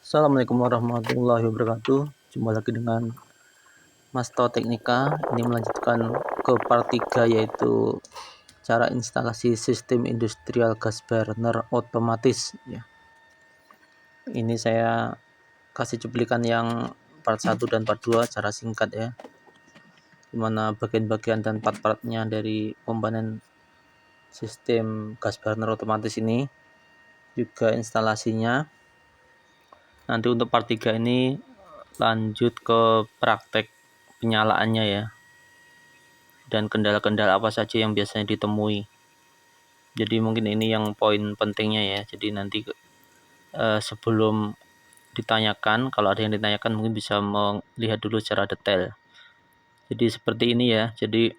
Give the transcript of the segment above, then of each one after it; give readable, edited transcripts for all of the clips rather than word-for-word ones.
Assalamualaikum warahmatullahi wabarakatuh. Jumpa lagi dengan Mas To Teknika. Ini melanjutkan ke part 3, yaitu cara instalasi sistem industrial gas burner otomatis ya. Ini saya kasih cuplikan yang part 1 dan part 2 secara singkat ya, dimana bagian-bagian dan part-partnya dari komponen sistem gas burner otomatis ini, juga instalasinya. Nanti untuk part 3 ini lanjut ke praktek penyalaannya ya, dan kendala-kendala apa saja yang biasanya ditemui. Jadi mungkin ini yang poin pentingnya ya. Jadi nanti sebelum ditanyakan, kalau ada yang ditanyakan mungkin bisa melihat dulu secara detail. Jadi seperti ini ya. Jadi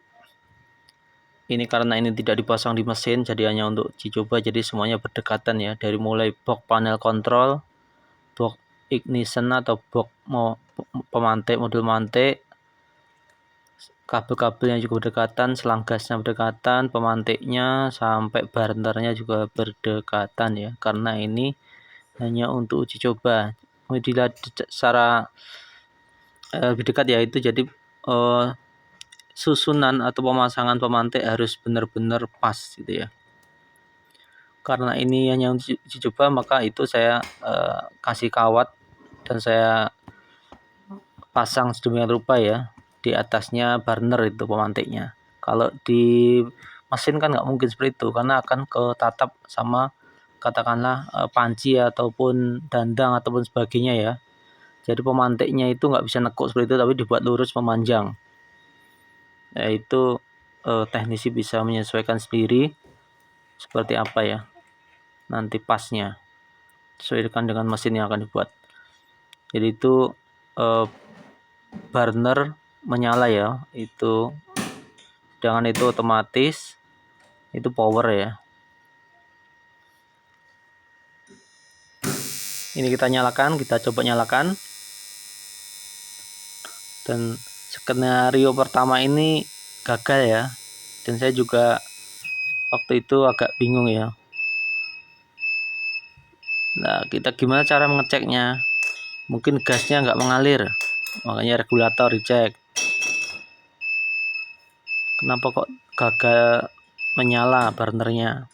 ini karena ini tidak dipasang di mesin, jadi hanya untuk uji coba. Jadi semuanya berdekatan ya, dari mulai box panel kontrol, box ignition atau box pemantik, modul mantik, kabel-kabelnya juga berdekatan, selang gasnya berdekatan, pemantiknya sampai burnernya juga berdekatan ya, karena ini hanya untuk uji coba. Mau dilihat secara lebih dekat ya, itu jadi susunan atau pemasangan pemantik harus benar-benar pas gitu ya. Karena ini hanya uji coba, maka itu saya kasih kawat dan saya pasang sedemikian rupa ya, di atasnya burner itu pemantiknya. Kalau di mesin kan nggak mungkin seperti itu, karena akan ketatap sama katakanlah panci ataupun dandang ataupun sebagainya ya. Jadi pemantiknya itu nggak bisa nekuk seperti itu, tapi dibuat lurus memanjang. Yaitu teknisi bisa menyesuaikan sendiri seperti apa ya nanti pasnya, sesuaikan dengan mesin yang akan dibuat. Jadi itu burner menyala ya, itu jangan itu otomatis, itu power ya. Ini kita nyalakan, kita coba nyalakan. Dan skenario pertama ini gagal ya, dan saya juga waktu itu agak bingung ya. Nah, kita gimana cara mengeceknya? Mungkin gasnya nggak mengalir, makanya regulator dicek. Kenapa kok gagal menyala burnernya?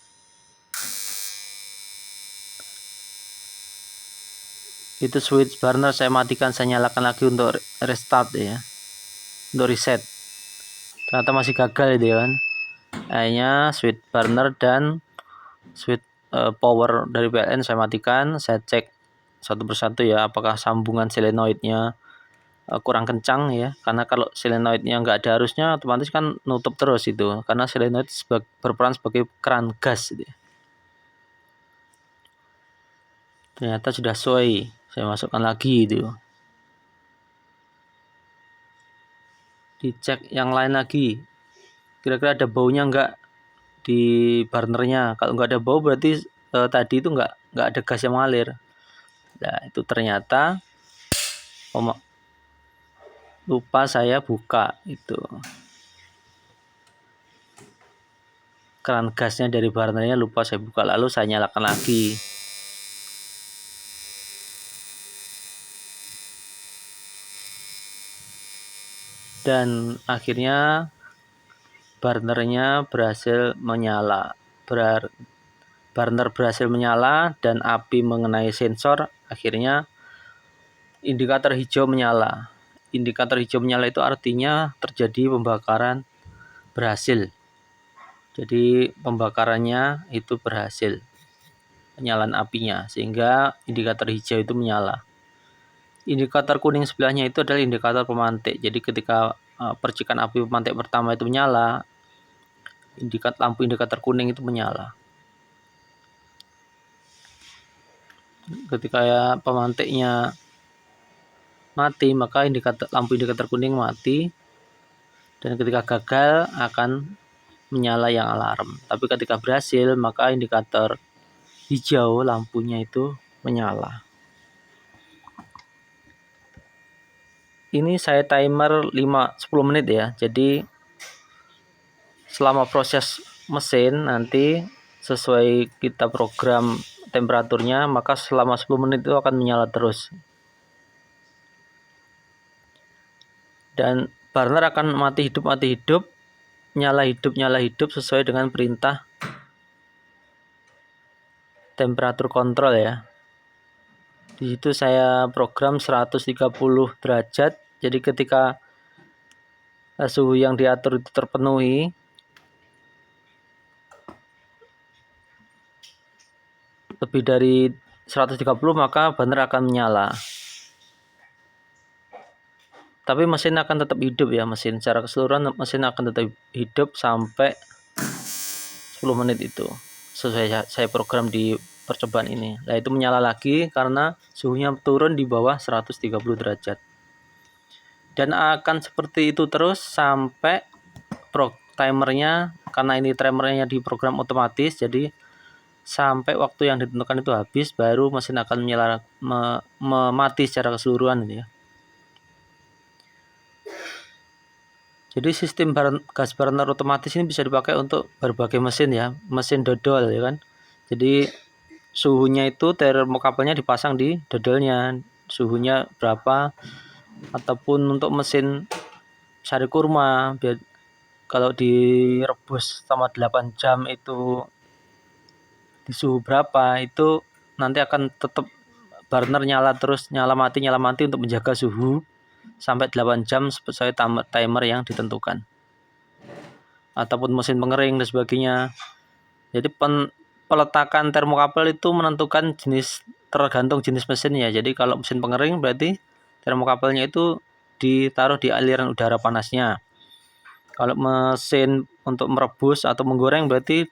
Itu switch burner saya matikan, saya nyalakan lagi untuk restart ya, untuk reset. Ternyata masih gagal itu ya kan. Akhirnya switch burner dan switch power dari PLN saya matikan. Saya cek satu persatu ya, apakah sambungan solenoidnya kurang kencang ya, karena kalau solenoidnya nggak ada arusnya otomatis kan nutup terus itu, karena solenoid berperan sebagai keran gas gitu ya. Ternyata sudah sesuai, saya masukkan lagi itu, dicek yang lain lagi, kira-kira ada baunya nggak di burnernya. Kalau nggak ada bau berarti tadi itu nggak ada gas yang mengalir. Nah itu ternyata lupa saya buka itu keran gasnya dari burnernya, lupa saya buka, lalu saya nyalakan lagi. Dan akhirnya burnernya berhasil menyala. Burner berhasil menyala dan api mengenai sensor, akhirnya indikator hijau menyala. Indikator hijau menyala itu artinya terjadi pembakaran berhasil. Jadi pembakarannya itu berhasil, penyalaan apinya, sehingga indikator hijau itu menyala. Indikator kuning sebelahnya itu adalah indikator pemantik. Jadi ketika percikan api pemantik pertama itu menyala, lampu indikator kuning itu menyala. Ketika pemantiknya mati, maka lampu indikator kuning mati, dan ketika gagal akan menyala yang alarm. Tapi ketika berhasil, maka indikator hijau lampunya itu menyala. Ini saya timer 10 menit ya. Jadi selama proses mesin nanti sesuai kita program temperaturnya, maka selama 10 menit itu akan menyala terus. Dan burner akan mati hidup, nyala hidup sesuai dengan perintah temperatur kontrol ya. Di situ saya program 130 derajat. Jadi ketika suhu yang diatur itu terpenuhi, lebih dari 130 maka burner akan menyala. Tapi mesin akan tetap hidup ya, mesin secara keseluruhan mesin akan tetap hidup sampai 10 menit itu. Sesuai saya program di percobaan ini. Nah, itu menyala lagi karena suhunya turun di bawah 130 derajat. Dan akan seperti itu terus sampai timernya, karena ini timernya di program otomatis, jadi sampai waktu yang ditentukan itu habis baru mesin akan menyala mati secara keseluruhan ini ya. Jadi sistem gas burner otomatis ini bisa dipakai untuk berbagai mesin ya, mesin dodol ya kan. Jadi suhunya itu termokabelnya dipasang di dodolnya, suhunya berapa, ataupun untuk mesin sari kurma, biar kalau direbus selama 8 jam itu di suhu berapa, itu nanti akan tetap burner nyala terus, nyala mati untuk menjaga suhu sampai 8 jam sesuai timer yang ditentukan. Ataupun mesin pengering dan sebagainya. Jadi peletakan termokabel itu menentukan tergantung jenis mesinnya. Jadi kalau mesin pengering berarti termokabelnya itu ditaruh di aliran udara panasnya. Kalau mesin untuk merebus atau menggoreng berarti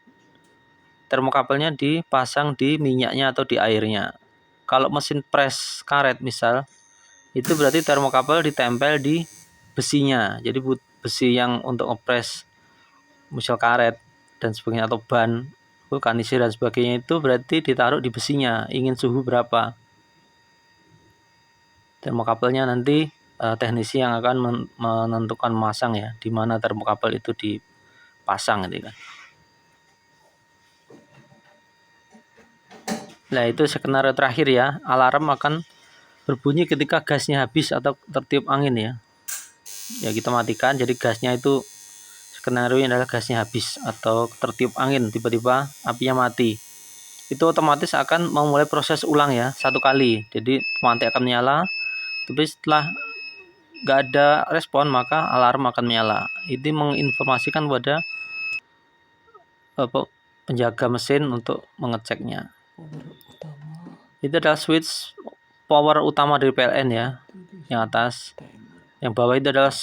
termokabelnya dipasang di minyaknya atau di airnya. Kalau mesin pres karet misal, itu berarti termokabel ditempel di besinya. Jadi besi yang untuk ngepres misal karet dan sebagainya atau ban vulkanisir dan sebagainya itu berarti ditaruh di besinya. Ingin suhu berapa? Termokabelnya nanti teknisi yang akan menentukan masang ya, di mana termokabel itu dipasang gitu kan. Nah, itu skenario terakhir ya. Alarm akan berbunyi ketika gasnya habis atau tertiup angin ya. Ya kita matikan, jadi gasnya itu skenario yang adalah gasnya habis atau tertiup angin, tiba-tiba apinya mati. Itu otomatis akan memulai proses ulang ya, 1 kali. Jadi pemantik akan menyala, tapi setelah nggak ada respon maka alarm akan menyala. Ini menginformasikan pada penjaga mesin untuk mengeceknya. Itu adalah switch power utama dari PLN ya, yang atas. Yang bawah itu adalah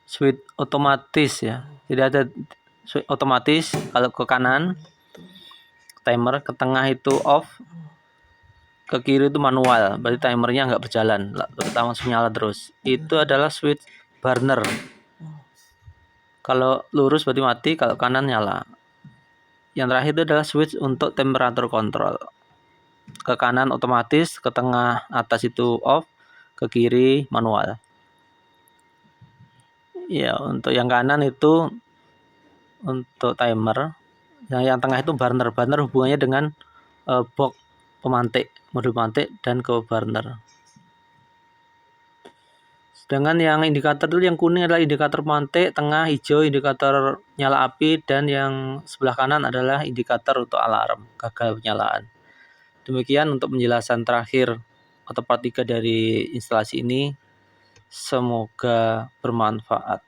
switch otomatis ya. Tidak ada switch otomatis. Kalau ke kanan timer, ke tengah itu off, ke kiri itu manual. Berarti timernya nggak berjalan, langsung nyala terus. Itu adalah switch burner. Kalau lurus berarti mati, kalau kanan nyala. Yang terakhir itu adalah switch untuk temperatur kontrol. Ke kanan otomatis, ke tengah atas itu off, ke kiri manual. Ya, untuk yang kanan itu untuk timer. Yang tengah itu burner. Burner hubungannya dengan box pemantik, modul pemantik dan ke burner. Sedangkan yang indikator dulu yang kuning adalah indikator pemantik, tengah hijau indikator nyala api, dan yang sebelah kanan adalah indikator untuk alarm gagal penyalaan. Demikian untuk penjelasan terakhir atau part 3 dari instalasi ini. Semoga bermanfaat.